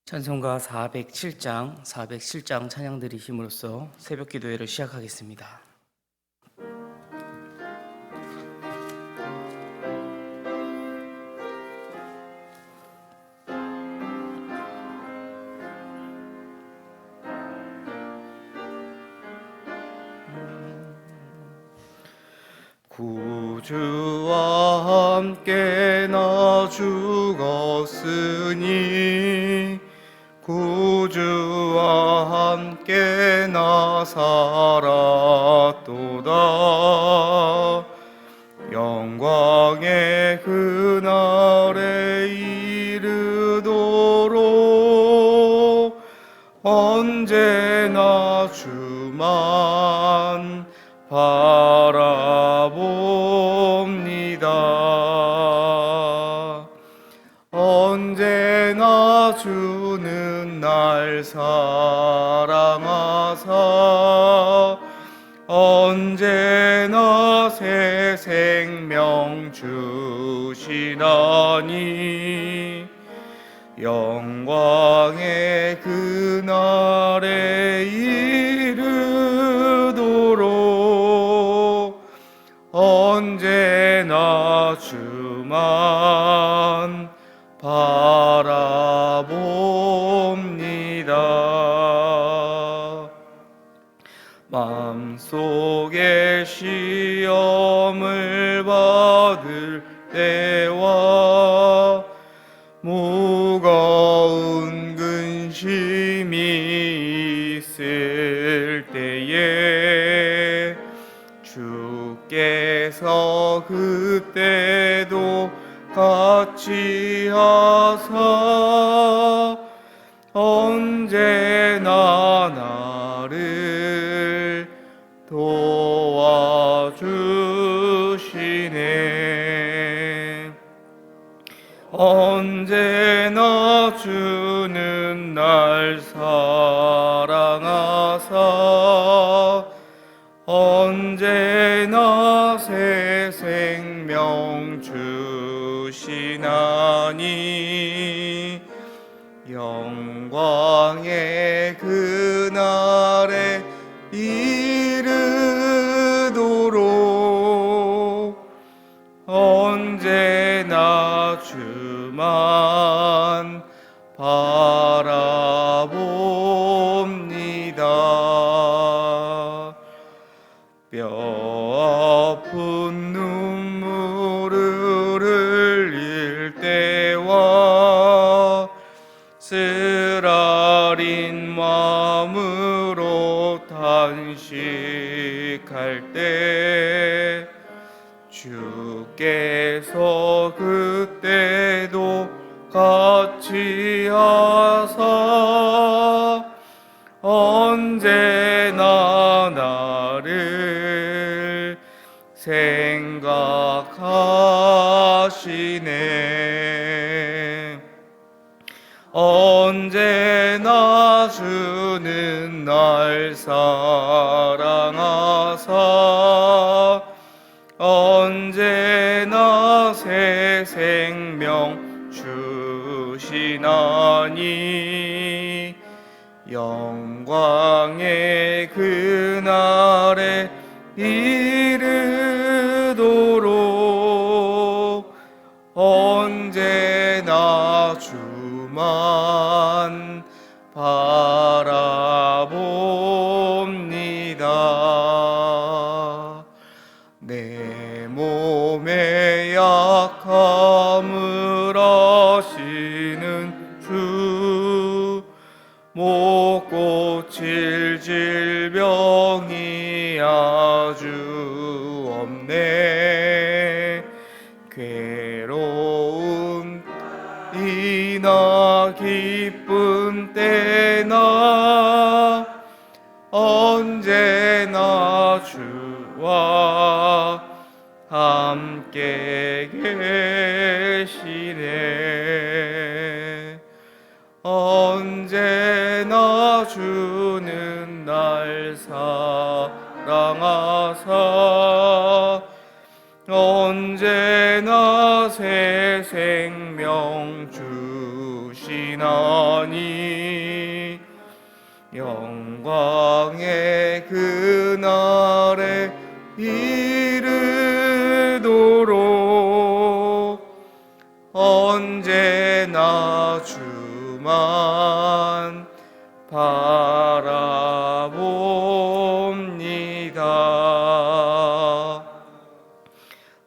찬송가 407장 찬양 드리심으로써 새벽 기도회를 시작하겠습니다. 구주와 함께 나 죽었으니 구주와 함께 나 살았도다. 영광의 그날에 이르도록 언제나 주만 바라봅니다. 언제나 주는 날 사랑하사 언제나 새 생명 주시나니 영광의 그날에 이르도록 언제나 주만 바라봅니다. 마음속에 시험을 받을 때와 무거운 근심이 있을 때에 주께서 그때도 같이 하사 언제나 나를 도와주시네. 언제나 주는 날 사랑하사 언제나 새 생명 주시나니 영광의 그날에 이르도록 언제나 주만 바라봅니다. 뼈 아픈 눈물을 흘릴 때와 쓰라린 마음으로 탄식할 때 주께서 그때도 같이 하사 언제나 나를 생각하시네. 언제나 주는 날 사랑하사 언제나 새 생명 주시나니 영광의 그날에 이르도록 언제나 주만 바라봅니다. 내 몸의 약함을 아시는 주 못 고칠 질병이 아주 없네. 괴로운 이나 기쁜 때나 언제나 주와 함께 계시네. 언제나 주는 날 사랑하사 언제나 새 생명 주 주시나니 영광의 그날에 이르도록 언제나 주만 바라봅니다.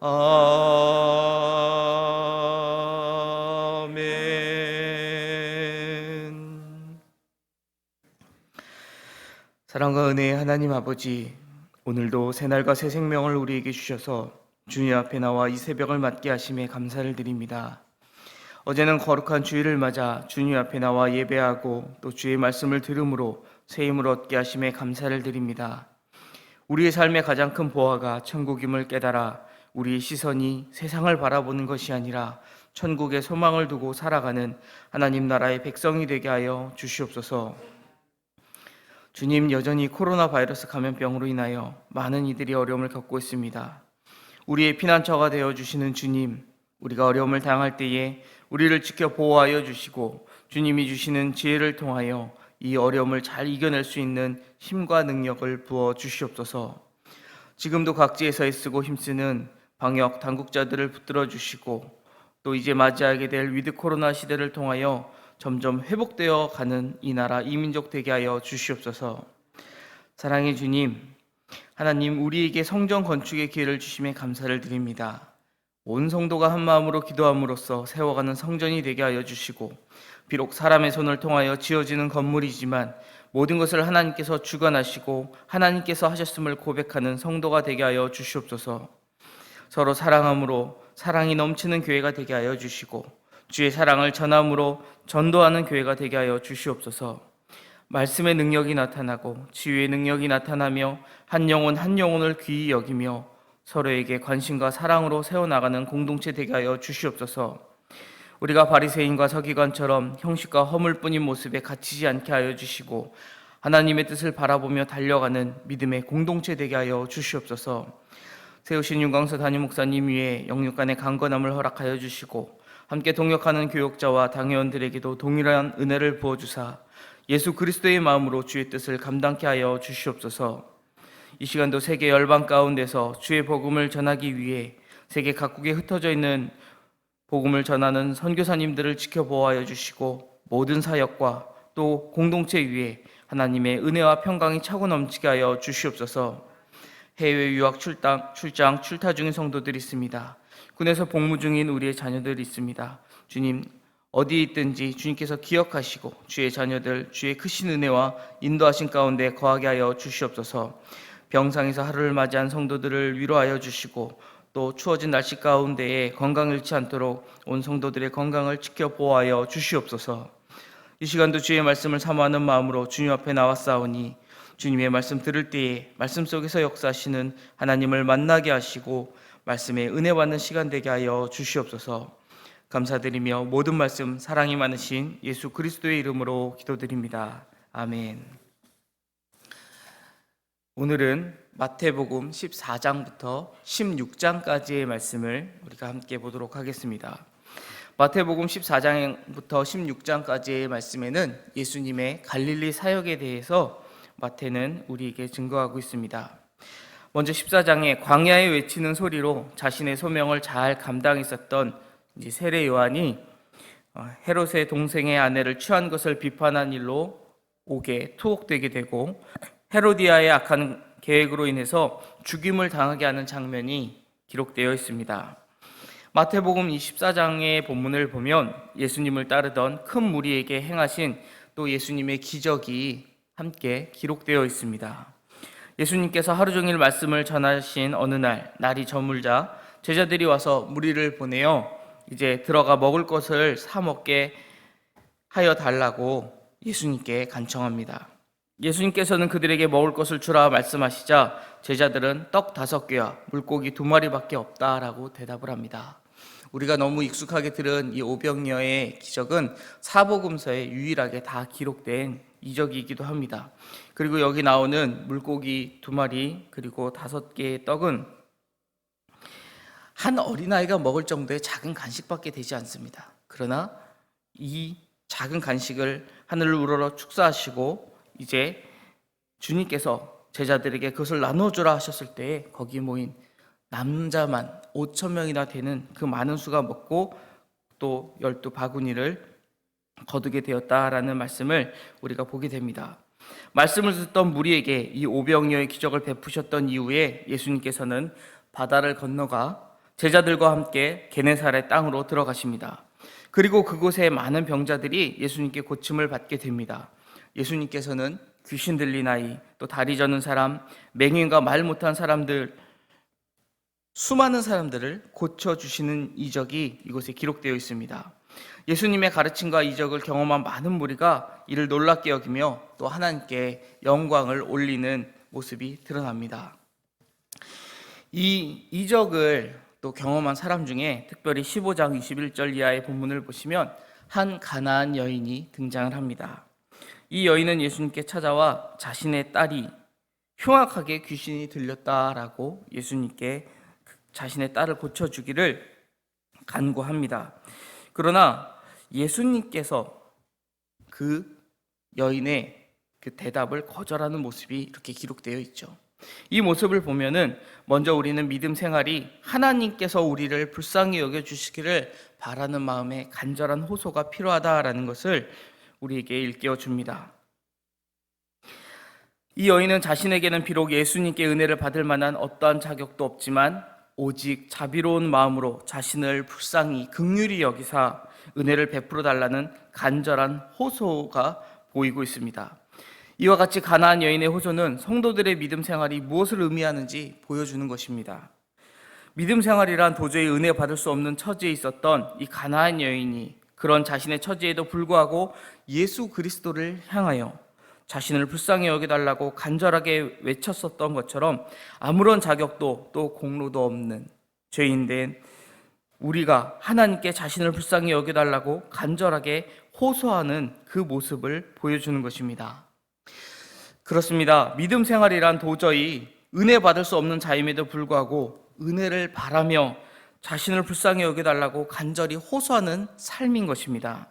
아멘. 사랑과 은혜의 하나님 아버지, 오늘도 새날과 새 생명을 우리에게 주셔서 주님 앞에 나와 이 새벽을 맞게 하심에 감사를 드립니다. 어제는 거룩한 주일을 맞아 주님 앞에 나와 예배하고 또 주의 말씀을 들음으로 새 힘을 얻게 하심에 감사를 드립니다. 우리의 삶의 가장 큰 보화가 천국임을 깨달아 우리의 시선이 세상을 바라보는 것이 아니라 천국의 소망을 두고 살아가는 하나님 나라의 백성이 되게 하여 주시옵소서. 주님, 여전히 코로나 바이러스 감염병으로 인하여 많은 이들이 어려움을 겪고 있습니다. 우리의 피난처가 되어주시는 주님, 우리가 어려움을 당할 때에 우리를 지켜 보호하여 주시고 주님이 주시는 지혜를 통하여 이 어려움을 잘 이겨낼 수 있는 힘과 능력을 부어 주시옵소서. 지금도 각지에서 애쓰고 힘쓰는 방역 당국자들을 붙들어 주시고 또 이제 맞이하게 될 위드 코로나 시대를 통하여 점점 회복되어 가는 이 나라 이 민족 되게 하여 주시옵소서. 사랑의 주님, 하나님, 우리에게 성전 건축의 기회를 주심에 감사를 드립니다. 온 성도가 한 마음으로 기도함으로써 세워가는 성전이 되게 하여 주시고, 비록 사람의 손을 통하여 지어지는 건물이지만 모든 것을 하나님께서 주관하시고 하나님께서 하셨음을 고백하는 성도가 되게 하여 주시옵소서. 서로 사랑함으로 사랑이 넘치는 교회가 되게 하여 주시고 주의 사랑을 전함으로 전도하는 교회가 되게 하여 주시옵소서. 말씀의 능력이 나타나고 치유의 능력이 나타나며 한 영혼 한 영혼을 귀히 여기며 서로에게 관심과 사랑으로 세워나가는 공동체 되게 하여 주시옵소서. 우리가 바리새인과 서기관처럼 형식과 허물뿐인 모습에 갇히지 않게 하여 주시고 하나님의 뜻을 바라보며 달려가는 믿음의 공동체 되게 하여 주시옵소서. 세우신 윤광서 담임 목사님 위에 영육간의 강건함을 허락하여 주시고 함께 동역하는 교역자와 당회원들에게도 동일한 은혜를 부어주사 예수 그리스도의 마음으로 주의 뜻을 감당케 하여 주시옵소서. 이 시간도 세계 열방 가운데서 주의 복음을 전하기 위해 세계 각국에 흩어져 있는 복음을 전하는 선교사님들을 지켜보호하여 주시고 모든 사역과 또 공동체 위에 하나님의 은혜와 평강이 차고 넘치게 하여 주시옵소서. 해외 유학 출장 출타 중인 성도들이 있습니다. 군에서 복무 중인 우리의 자녀들이 있습니다. 주님, 어디 있든지 주님께서 기억하시고 주의 자녀들 주의 크신 은혜와 인도하신 가운데 거하게 하여 주시옵소서. 병상에서 하루를 맞이한 성도들을 위로하여 주시고 또 추워진 날씨 가운데에 건강 잃지 않도록 온 성도들의 건강을 지켜 보호하여 주시옵소서. 이 시간도 주의 말씀을 사모하는 마음으로 주님 앞에 나왔사오니 주님의 말씀 들을 때에 말씀 속에서 역사하시는 하나님을 만나게 하시고 말씀에 은혜 받는 시간 되게 하여 주시옵소서. 감사드리며 모든 말씀 사랑이 많으신 예수 그리스도의 이름으로 기도드립니다. 아멘. 오늘은 마태복음 14장부터 16장까지의 말씀을 우리가 함께 보도록 하겠습니다. 마태복음 14장부터 16장까지의 말씀에는 예수님의 갈릴리 사역에 대해서 마태는 우리에게 증거하고 있습니다. 먼저 14장에 광야에 외치는 소리로 자신의 소명을 잘 감당했었던 세례 요한이 헤롯의 동생의 아내를 취한 것을 비판한 일로 옥에 투옥되게 되고 헤로디아의 악한 계획으로 인해서 죽임을 당하게 하는 장면이 기록되어 있습니다. 마태복음 24장의 본문을 보면 예수님을 따르던 큰 무리에게 행하신 또 예수님의 기적이 함께 기록되어 있습니다. 예수님께서 하루 종일 말씀을 전하신 어느 날이 저물자 제자들이 와서 무리를 보내어 이제 들어가 먹을 것을 사 먹게 하여 달라고 예수님께 간청합니다. 예수님께서는 그들에게 먹을 것을 주라 말씀하시자 제자들은 떡 5개와 물고기 2마리밖에 없다라고 대답을 합니다. 우리가 너무 익숙하게 들은 이 오병이어의 기적은 사복음서에 유일하게 다 기록된 이적이기도 합니다. 그리고 여기 나오는 물고기 2마리 그리고 5개의 떡은 한 어린아이가 먹을 정도의 작은 간식밖에 되지 않습니다. 그러나 이 작은 간식을 하늘을 우러러 축사하시고 이제 주님께서 제자들에게 그것을 나눠주라 하셨을 때에 거기 모인 남자만 5,000명이나 되는 그 많은 수가 먹고 또 12바구니를 거두게 되었다라는 말씀을 우리가 보게 됩니다. 말씀을 듣던 무리에게 이 오병이어의 기적을 베푸셨던 이후에 예수님께서는 바다를 건너가 제자들과 함께 게네사렛 땅으로 들어가십니다. 그리고 그곳에 많은 병자들이 예수님께 고침을 받게 됩니다. 예수님께서는 귀신 들린 아이, 또 다리 저는 사람, 맹인과 말 못한 사람들, 수많은 사람들을 고쳐주시는 이적이 이곳에 기록되어 있습니다. 예수님의 가르침과 이적을 경험한 많은 무리가 이를 놀랍게 여기며 또 하나님께 영광을 올리는 모습이 드러납니다. 이 이적을 또 경험한 사람 중에 특별히 15장 21절 이하의 본문을 보시면 한 가나안 여인이 등장을 합니다. 이 여인은 예수님께 찾아와 자신의 딸이 흉악하게 귀신이 들렸다라고 예수님께 자신의 딸을 고쳐주기를 간구합니다. 그러나 예수님께서 그 여인의 그 대답을 거절하는 모습이 이렇게 기록되어 있죠. 이 모습을 보면은 먼저 우리는 믿음 생활이 하나님께서 우리를 불쌍히 여겨주시기를 바라는 마음에 간절한 호소가 필요하다라는 것을 우리에게 일깨워 줍니다. 이 여인은 자신에게는 비록 예수님께 은혜를 받을 만한 어떠한 자격도 없지만 오직 자비로운 마음으로 자신을 불쌍히 긍휼히 여기사 은혜를 베풀어 달라는 간절한 호소가 보이고 있습니다. 이와 같이 가나안 여인의 호소는 성도들의 믿음 생활이 무엇을 의미하는지 보여주는 것입니다. 믿음 생활이란 도저히 은혜 받을 수 없는 처지에 있었던 이 가나안 여인이 그런 자신의 처지에도 불구하고 예수 그리스도를 향하여 자신을 불쌍히 여겨달라고 간절하게 외쳤었던 것처럼 아무런 자격도 또 공로도 없는 죄인된 우리가 하나님께 자신을 불쌍히 여겨달라고 간절하게 호소하는 그 모습을 보여주는 것입니다. 그렇습니다. 믿음 생활이란 도저히 은혜 받을 수 없는 자임에도 불구하고 은혜를 바라며 자신을 불쌍히 여겨달라고 간절히 호소하는 삶인 것입니다.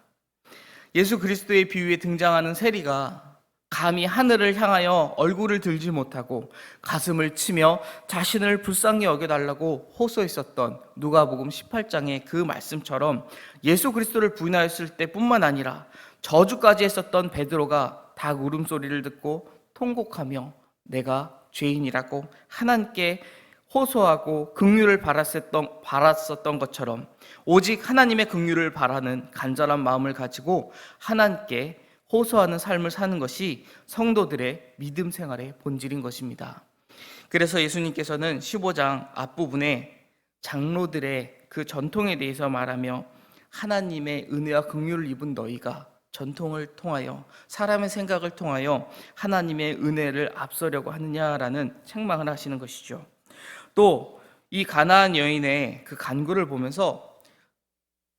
예수 그리스도의 비유에 등장하는 세리가 감히 하늘을 향하여 얼굴을 들지 못하고 가슴을 치며 자신을 불쌍히 여겨달라고 호소했었던 누가복음 18장의 그 말씀처럼 예수 그리스도를 부인하였을 때뿐만 아니라 저주까지 했었던 베드로가 닭 울음소리를 듣고 통곡하며 내가 죄인이라고 하나님께 호소하고 긍휼을 바랐었던 것처럼 오직 하나님의 긍휼을 바라는 간절한 마음을 가지고 하나님께 호소하는 삶을 사는 것이 성도들의 믿음 생활의 본질인 것입니다. 그래서 예수님께서는 15장 앞부분에 장로들의 그 전통에 대해서 말하며 하나님의 은혜와 긍휼을 입은 너희가 전통을 통하여 사람의 생각을 통하여 하나님의 은혜를 앞서려고 하느냐라는 책망을 하시는 것이죠. 또 이 가나안 여인의 그 간구를 보면서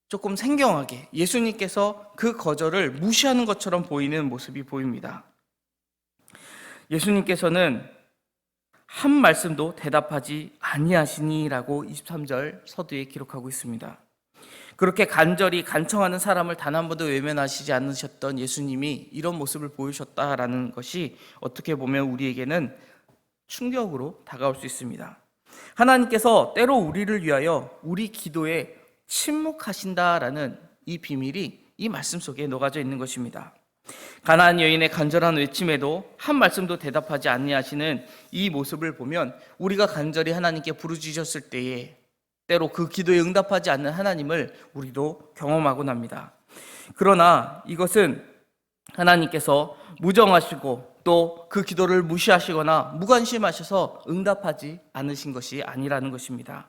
조금 생경하게 예수님께서 그 거절을 무시하는 것처럼 보이는 모습이 보입니다. 예수님께서는 한 말씀도 대답하지 아니하시니라고 23절 서두에 기록하고 있습니다. 그렇게 간절히 간청하는 사람을 단 한 번도 외면하시지 않으셨던 예수님이 이런 모습을 보이셨다라는 것이 어떻게 보면 우리에게는 충격으로 다가올 수 있습니다. 하나님께서 때로 우리를 위하여 우리 기도에 침묵하신다라는 이 비밀이 이 말씀 속에 녹아져 있는 것입니다. 가나안 여인의 간절한 외침에도 한 말씀도 대답하지 아니하시는 이 모습을 보면 우리가 간절히 하나님께 부르짖었을 때에 때로 그 기도에 응답하지 않는 하나님을 우리도 경험하곤 합니다. 그러나 이것은 하나님께서 무정하시고 또 그 기도를 무시하시거나 무관심하셔서 응답하지 않으신 것이 아니라는 것입니다.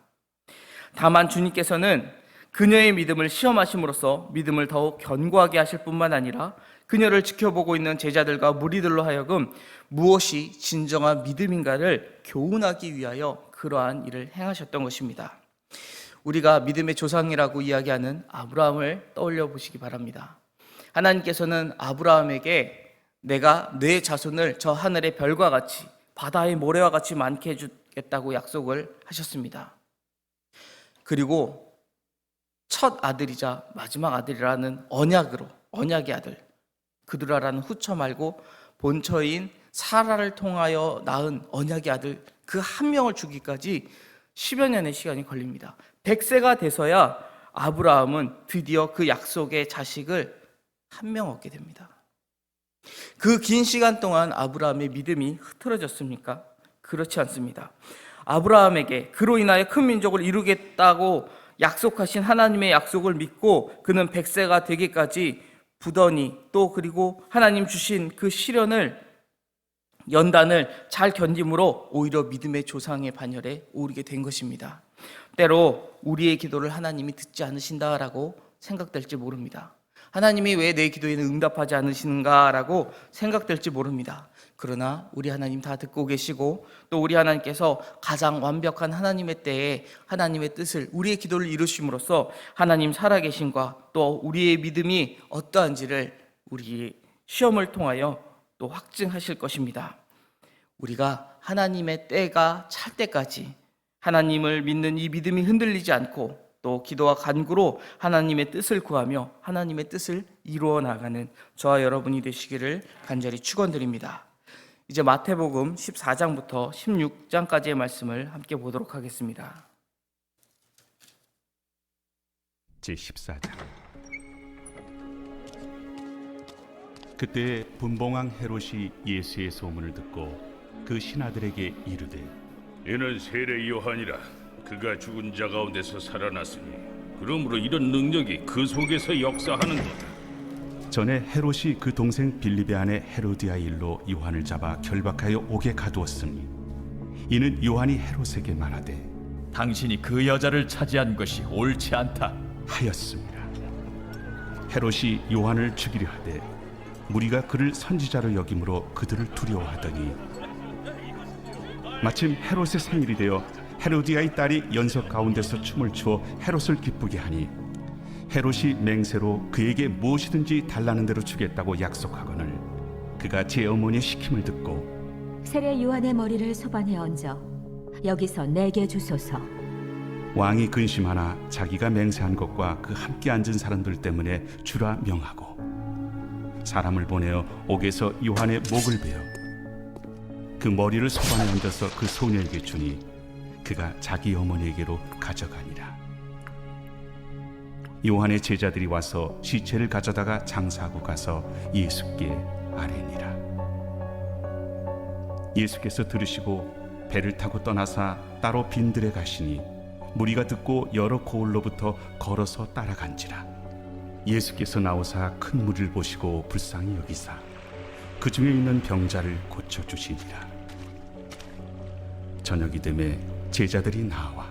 다만 주님께서는 그녀의 믿음을 시험하심으로써 믿음을 더욱 견고하게 하실 뿐만 아니라 그녀를 지켜보고 있는 제자들과 무리들로 하여금 무엇이 진정한 믿음인가를 교훈하기 위하여 그러한 일을 행하셨던 것입니다. 우리가 믿음의 조상이라고 이야기하는 아브라함을 떠올려 보시기 바랍니다. 하나님께서는 아브라함에게 내가 내 자손을 저 하늘의 별과 같이 바다의 모래와 같이 많게 해주겠다고 약속을 하셨습니다. 그리고 첫 아들이자 마지막 아들이라는 언약의 아들 그두라라는 후처 말고 본처인 사라를 통하여 낳은 언약의 아들 그 한 명을 주기까지 10여 년의 시간이 걸립니다. 100세가 돼서야 아브라함은 드디어 그 약속의 자식을 한 명 얻게 됩니다. 그 긴 시간 동안 아브라함의 믿음이 흐트러졌습니까? 그렇지 않습니다. 아브라함에게 그로 인하여 큰 민족을 이루겠다고 약속하신 하나님의 약속을 믿고 그는 100세가 되기까지 부더니 또 그리고 하나님 주신 그 시련을 연단을 잘 견딤으로 오히려 믿음의 조상의 반열에 오르게 된 것입니다. 때로 우리의 기도를 하나님이 듣지 않으신다라고 생각될지 모릅니다. 하나님이 왜 내 기도에는 응답하지 않으시는가라고 생각될지 모릅니다. 그러나 우리 하나님 다 듣고 계시고 또 우리 하나님께서 가장 완벽한 하나님의 때에 하나님의 뜻을 우리의 기도를 이루심으로써 하나님 살아계심과 또 우리의 믿음이 어떠한지를 우리 시험을 통하여 또 확증하실 것입니다. 우리가 하나님의 때가 찰 때까지 하나님을 믿는 이 믿음이 흔들리지 않고 또 기도와 간구로 하나님의 뜻을 구하며 하나님의 뜻을 이루어 나가는 저와 여러분이 되시기를 간절히 축원드립니다. 이제 마태복음 14장부터 16장까지의 말씀을 함께 보도록 하겠습니다. 제14장. 그때 분봉왕 헤롯이 예수의 소문을 듣고 그 신하들에게 이르되 이는 세례 요한이라. 그가 죽은 자 가운데서 살아났으니 그러므로 이런 능력이 그 속에서 역사하는도다. 전에 헤롯이 그 동생 빌립의 아내 헤로디아 일로 요한을 잡아 결박하여 옥에 가두었으니 이는 요한이 헤롯에게 말하되 당신이 그 여자를 차지한 것이 옳지 않다 하였습니다. 헤롯이 요한을 죽이려 하되 무리가 그를 선지자로 여김으로 그들을 두려워하더니 마침 헤롯의 생일이 되어 헤로디아의 딸이 연석 가운데서 춤을 추어 헤롯을 기쁘게 하니 헤롯이 맹세로 그에게 무엇이든지 달라는 대로 주겠다고 약속하거늘 그가 제 어머니의 시킴을 듣고 세례 요한의 머리를 소반에 얹어 여기서 내게 주소서. 왕이 근심하나 자기가 맹세한 것과 그 함께 앉은 사람들 때문에 주라 명하고 사람을 보내어 옥에서 요한의 목을 베어 그 머리를 소반에 얹어서 그 소녀에게 주니 그가 자기 어머니에게로 가져가니라. 요한의 제자들이 와서 시체를 가져다가 장사하고 가서 예수께 아뢰니라. 예수께서 들으시고 배를 타고 떠나사 따로 빈들에 가시니 무리가 듣고 여러 고을로부터 걸어서 따라간지라. 예수께서 나오사 큰 무리를 보시고 불쌍히 여기사 그 중에 있는 병자를 고쳐주시니라. 저녁이 되매 제자들이 나와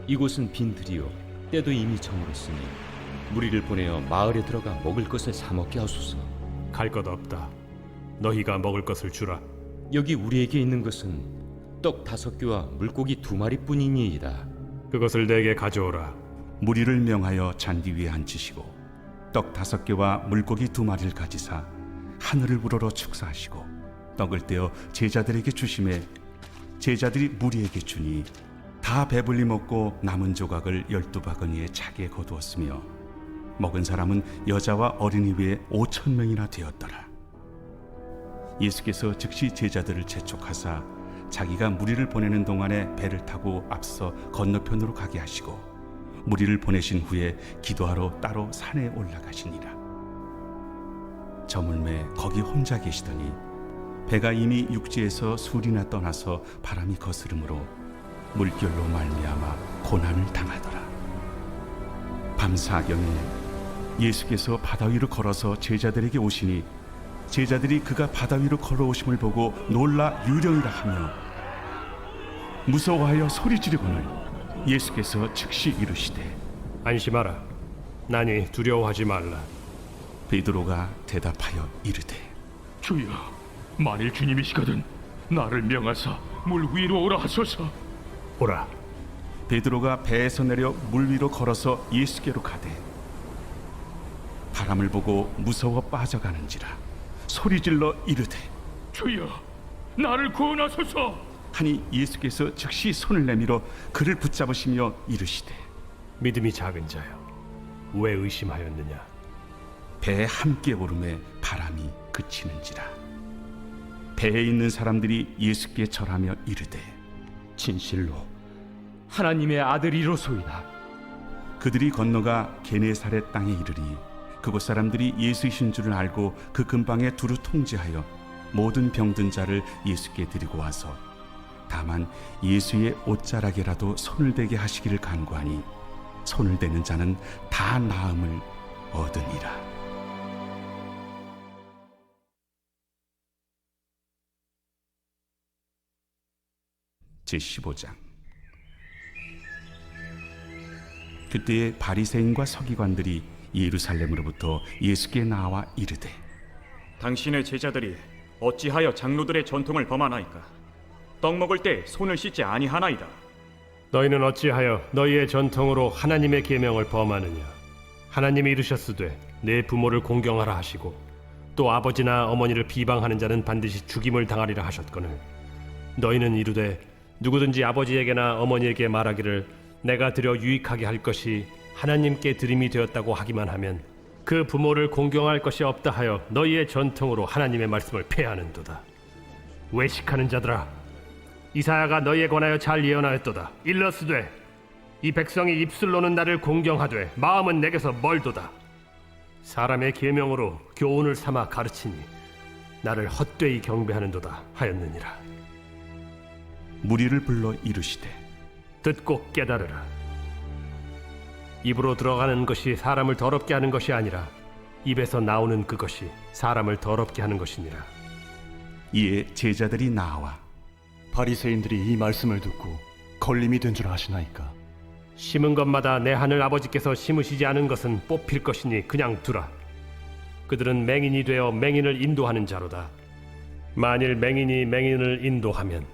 이곳은 빈들이요 때도 이미 저물었으니 무리를 보내어 마을에 들어가 먹을 것을 사 먹게 하소서. 갈 것 없다. 너희가 먹을 것을 주라. 여기 우리에게 있는 것은 떡 5개와 물고기 2마리뿐이니이다. 그것을 내게 가져오라. 무리를 명하여 잔디 위에 앉히시고 떡 5개와 물고기 2마리를 가지사 하늘을 우러러 축사하시고 떡을 떼어 제자들에게 주시매 제자들이 무리에게 주니 다 배불리 먹고 남은 조각을 12바구니에 차게 거두었으며 먹은 사람은 여자와 어린이 외에 5,000명이나 되었더라. 예수께서 즉시 제자들을 재촉하사 자기가 무리를 보내는 동안에 배를 타고 앞서 건너편으로 가게 하시고 무리를 보내신 후에 기도하러 따로 산에 올라가시니라. 저물매 거기 혼자 계시더니 배가 이미 육지에서 술이나 떠나서 바람이 거스름으로 물결로 말미암아 고난을 당하더라. 밤사경에 예수께서 바다 위로 걸어서 제자들에게 오시니 제자들이 그가 바다 위로 걸어오심을 보고 놀라 유령이라 하며 무서워하여 소리 지르거늘 예수께서 즉시 이르시되 안심하라. 나니 두려워하지 말라. 베드로가 대답하여 이르되 주여, 만일 주님이시거든 나를 명하사 물 위로 오라 하소서. 보라, 베드로가 배에서 내려 물 위로 걸어서 예수께로 가되 바람을 보고 무서워 빠져가는지라 소리질러 이르되 주여, 나를 구원하소서. 하니 예수께서 즉시 손을 내밀어 그를 붙잡으시며 이르시되 믿음이 작은 자여, 왜 의심하였느냐? 배에 함께 오름에 바람이 그치는지라. 배에 있는 사람들이 예수께 절하며 이르되 진실로 하나님의 아들이로소이다. 그들이 건너가 게네사렛 땅에 이르리 그곳 사람들이 예수이신 줄을 알고 그 근방에 두루 통제하여 모든 병든 자를 예수께 드리고 와서 다만 예수의 옷자락에라도 손을 대게 하시기를 간구하니 손을 대는 자는 다 나음을 얻으니라. 제15장. 그때에 바리새인과 서기관들이 예루살렘으로부터 예수께 나와 이르되 당신의 제자들이 어찌하여 장로들의 전통을 범하나이까? 떡 먹을 때 손을 씻지 아니하나이다. 너희는 어찌하여 너희의 전통으로 하나님의 계명을 범하느냐? 하나님이 이르셨으되 내 부모를 공경하라 하시고 또 아버지나 어머니를 비방하는 자는 반드시 죽임을 당하리라 하셨거늘 너희는 이르되 누구든지 아버지에게나 어머니에게 말하기를 내가 드려 유익하게 할 것이 하나님께 드림이 되었다고 하기만 하면 그 부모를 공경할 것이 없다 하여 너희의 전통으로 하나님의 말씀을 폐하는도다. 외식하는 자들아, 이사야가 너희에 관하여 잘 예언하였도다. 일러스되 이 백성이 입술로는 나를 공경하되 마음은 내게서 멀도다. 사람의 계명으로 교훈을 삼아 가르치니 나를 헛되이 경배하는도다 하였느니라. 무리를 불러 이르시되 듣고 깨달으라. 입으로 들어가는 것이 사람을 더럽게 하는 것이 아니라 입에서 나오는 그것이 사람을 더럽게 하는 것이니라. 이에 제자들이 나와 바리새인들이 이 말씀을 듣고 걸림이 된 줄 아시나이까? 심은 것마다 내 하늘 아버지께서 심으시지 않은 것은 뽑힐 것이니 그냥 두라. 그들은 맹인이 되어 맹인을 인도하는 자로다. 만일 맹인이 맹인을 인도하면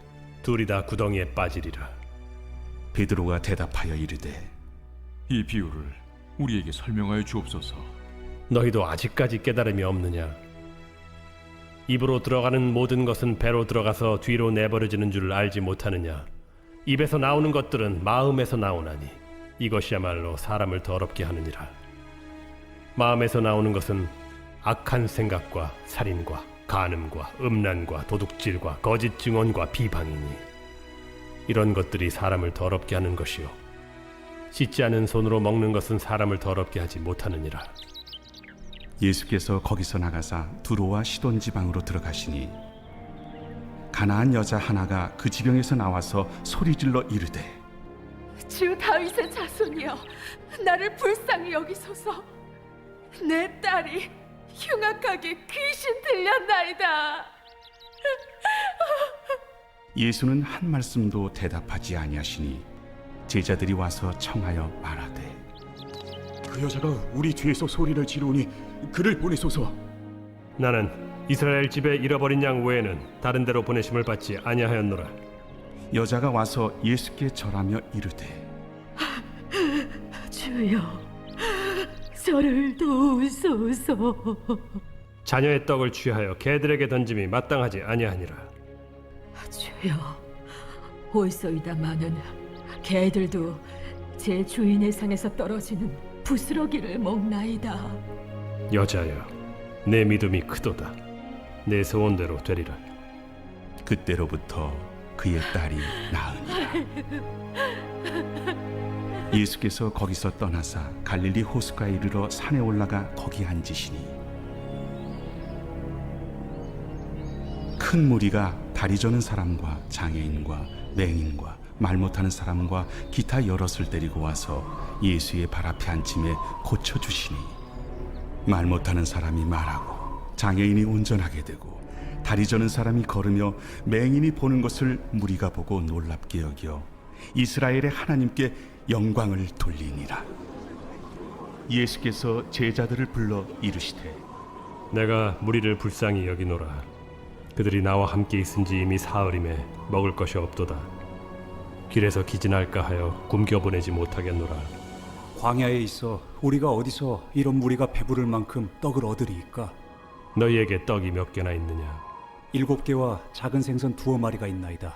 둘이 다 구덩이에 빠지리라. 베드로가 대답하여 이르되 이 비유를 우리에게 설명하여 주옵소서. 너희도 아직까지 깨달음이 없느냐? 입으로 들어가는 모든 것은 배로 들어가서 뒤로 내버려지는 줄 알지 못하느냐? 입에서 나오는 것들은 마음에서 나오나니 이것이야말로 사람을 더럽게 하느니라. 마음에서 나오는 것은 악한 생각과 살인과 간음과 음란과 도둑질과 거짓 증언과 비방이니 이런 것들이 사람을 더럽게 하는 것이요 씻지 않은 손으로 먹는 것은 사람을 더럽게 하지 못하느니라. 예수께서 거기서 나가사 두로와 시돈 지방으로 들어가시니 가나안 여자 하나가 그 지경에서 나와서 소리질러 이르되 주 다윗의 자손이여 나를 불쌍히 여기소서. 내 딸이 흉악하게 귀신 들렸나이다. 예수는 한 말씀도 대답하지 아니하시니 제자들이 와서 청하여 말하되 그 여자가 우리 뒤에서 소리를 지르니 그를 보내소서. 나는 이스라엘 집에 잃어버린 양 외에는 다른 데로 보내심을 받지 아니하였노라. 여자가 와서 예수께 절하며 이르되 주여, 저를 도우소서. 자녀의 떡을 취하여 개들에게 던짐이 마땅하지 아니하니라. 주여, 옳소이다마는 개들도 제 주인의 상에서 떨어지는 부스러기를 먹나이다. 여자여, 내 믿음이 크도다. 내 소원대로 되리라. 그때로부터 그의 딸이 나으니라. 예수께서 거기서 떠나사 갈릴리 호수가에 이르러 산에 올라가 거기 앉으시니 큰 무리가 다리 저는 사람과 장애인과 맹인과 말 못하는 사람과 기타 여럿을 데리고 와서 예수의 발 앞에 앉힘에 고쳐주시니 말 못하는 사람이 말하고 장애인이 운전하게 되고 다리 저는 사람이 걸으며 맹인이 보는 것을 무리가 보고 놀랍게 여겨 이스라엘의 하나님께 영광을 돌리니라. 예수께서 제자들을 불러 이르시되 내가 무리를 불쌍히 여기노라. 그들이 나와 함께 있은지 이미 사흘임에 먹을 것이 없도다. 길에서 기진할까 하여 굶겨보내지 못하겠노라. 광야에 있어 우리가 어디서 이런 무리가 배부를 만큼 떡을 얻으리이까? 너희에게 떡이 몇 개나 있느냐? 7개와 작은 생선 2마리가 있나이다.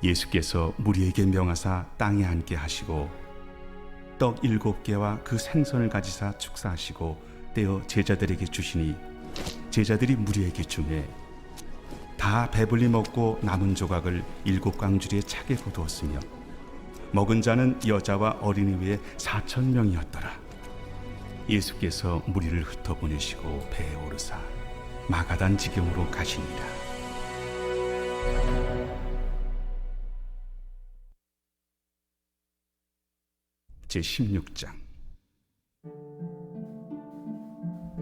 예수께서 무리에게 명하사 땅에 앉게 하시고 떡 7개와 그 생선을 가지사 축사하시고 떼어 제자들에게 주시니 제자들이 무리에게 주매 다 배불리 먹고 남은 조각을 7광주리에 차게 거두었으며 먹은 자는 여자와 어린이 외에 4,000명이었더라. 예수께서 무리를 흩어보내시고 배에 오르사 마가단 지경으로 가시니라. 제16장.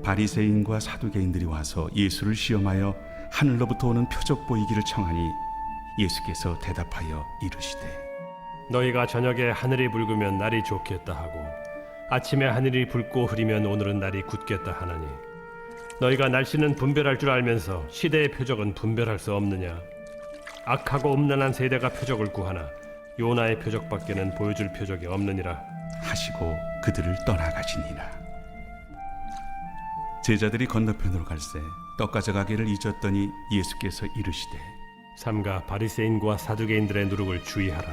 바리새인과 사두개인들이 와서 예수를 시험하여 하늘로부터 오는 표적 보이기를 청하니 예수께서 대답하여 이르시되 너희가 저녁에 하늘이 붉으면 날이 좋겠다 하고 아침에 하늘이 붉고 흐리면 오늘은 날이 굳겠다 하나니 너희가 날씨는 분별할 줄 알면서 시대의 표적은 분별할 수 없느냐? 악하고 음란한 세대가 표적을 구하나 요나의 표적밖에는 보여줄 표적이 없느니라 하시고 그들을 떠나가시니라. 제자들이 건너편으로 갈새 떡 가져가기를 잊었더니 예수께서 이르시되 삼가 바리새인과 사두개인들의 누룩을 주의하라.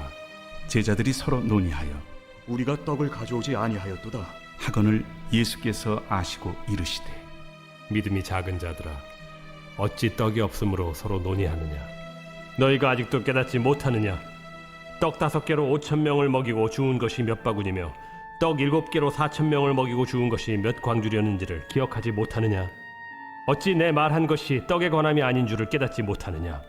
제자들이 서로 논의하여 우리가 떡을 가져오지 아니하였도다 하거늘 예수께서 아시고 이르시되 믿음이 작은 자들아 어찌 떡이 없으므로 서로 논의하느냐? 너희가 아직도 깨닫지 못하느냐? 떡 5개로 5,000명을 먹이고 주운 것이 몇 바구니며 떡 7개로 4,000명을 먹이고 주운 것이 몇 광주렸는지를 기억하지 못하느냐? 어찌 내 말한 것이 떡에 관함이 아닌 줄을 깨닫지 못하느냐?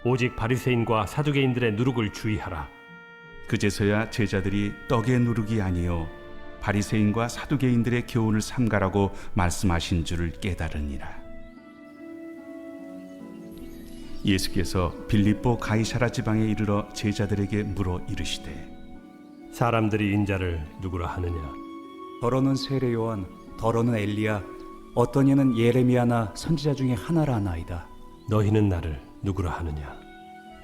오직 바리새인과 사두개인들의 누룩을 주의하라. 그제서야 제자들이 떡의 누룩이 아니요 바리새인과 사두개인들의 교훈을 삼가라고 말씀하신 줄을 깨달으니라. 예수께서 빌립보 가이사라 지방에 이르러 제자들에게 물어 이르시되 사람들이 인자를 누구라 하느냐? 더러는 세례 요한, 더러는 엘리야, 어떤 이는 예레미야나 선지자 중에 하나라 하나이다. 너희는 나를 누구라 하느냐?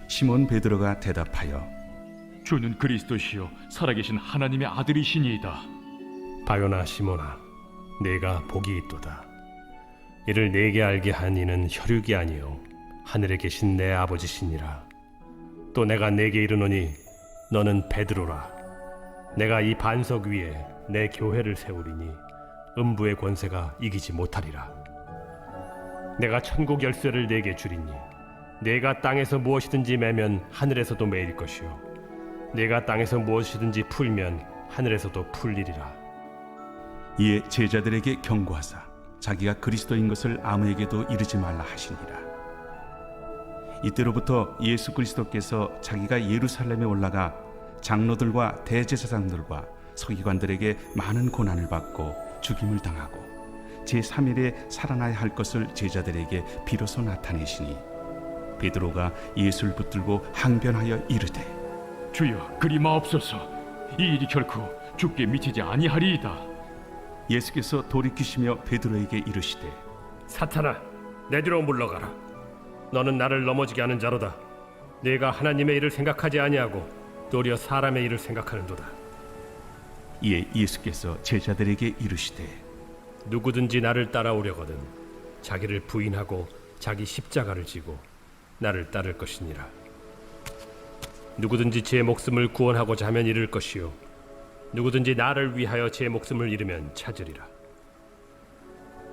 시몬 베드로가 대답하여 주는 그리스도시요 살아계신 하나님의 아들이시니이다. 바요나 시몬아, 내가 복이 있도다. 이를 내게 알게 한 이는 혈육이 아니요 하늘에 계신 내 아버지시니라. 또 내가 내게 이르노니 너는 베드로라. 내가 이 반석 위에 내 교회를 세우리니 음부의 권세가 이기지 못하리라. 내가 천국 열쇠를 내게 주리니 내가 땅에서 무엇이든지 매면 하늘에서도 매일 것이요 내가 땅에서 무엇이든지 풀면 하늘에서도 풀리리라. 이에 제자들에게 경고하사 자기가 그리스도인 것을 아무에게도 이르지 말라 하시니라. 이때로부터 예수 그리스도께서 자기가 예루살렘에 올라가 장로들과 대제사장들과 서기관들에게 많은 고난을 받고 죽임을 당하고 제3일에 살아나야 할 것을 제자들에게 비로소 나타내시니 베드로가 예수를 붙들고 항변하여 이르되 주여 그리 마옵소서. 이 일이 결코 주께 미치지 아니하리이다. 예수께서 돌이키시며 베드로에게 이르시되 사탄아, 내 뒤로 물러가라. 너는 나를 넘어지게 하는 자로다. 네가 하나님의 일을 생각하지 아니하고 도리어 사람의 일을 생각하는도다. 이에 예수께서 제자들에게 이르시되 누구든지 나를 따라오려거든 자기를 부인하고 자기 십자가를 지고 나를 따를 것이니라. 누구든지 제 목숨을 구원하고자 하면 잃을 것이요 누구든지 나를 위하여 제 목숨을 잃으면 찾으리라.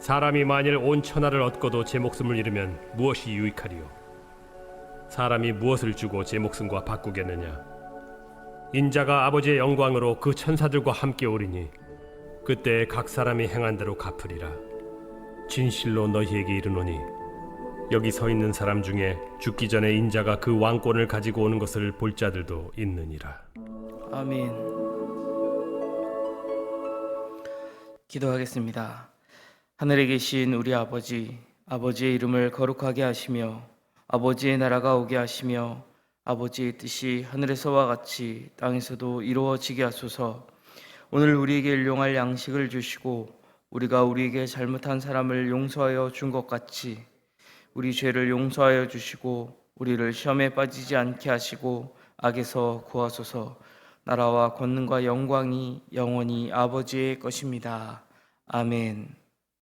사람이 만일 온 천하를 얻고도 제 목숨을 잃으면 무엇이 유익하리요? 사람이 무엇을 주고 제 목숨과 바꾸겠느냐? 인자가 아버지의 영광으로 그 천사들과 함께 오리니 그때 각 사람이 행한 대로 갚으리라. 진실로 너희에게 이르노니 여기 서 있는 사람 중에 죽기 전에 인자가 그 왕권을 가지고 오는 것을 볼 자들도 있느니라. 아멘. 기도하겠습니다. 하늘에 계신 우리 아버지, 아버지의 이름을 거룩하게 하시며 아버지의 나라가 오게 하시며 아버지의 뜻이 하늘에서와 같이 땅에서도 이루어지게 하소서. 오늘 우리에게 일용할 양식을 주시고 우리가 우리에게 잘못한 사람을 용서하여 준 것 같이 우리 죄를 용서하여 주시고 우리를 시험에 빠지지 않게 하시고 악에서 구하소서. 나라와 권능과 영광이 영원히 아버지의 것입니다. 아멘.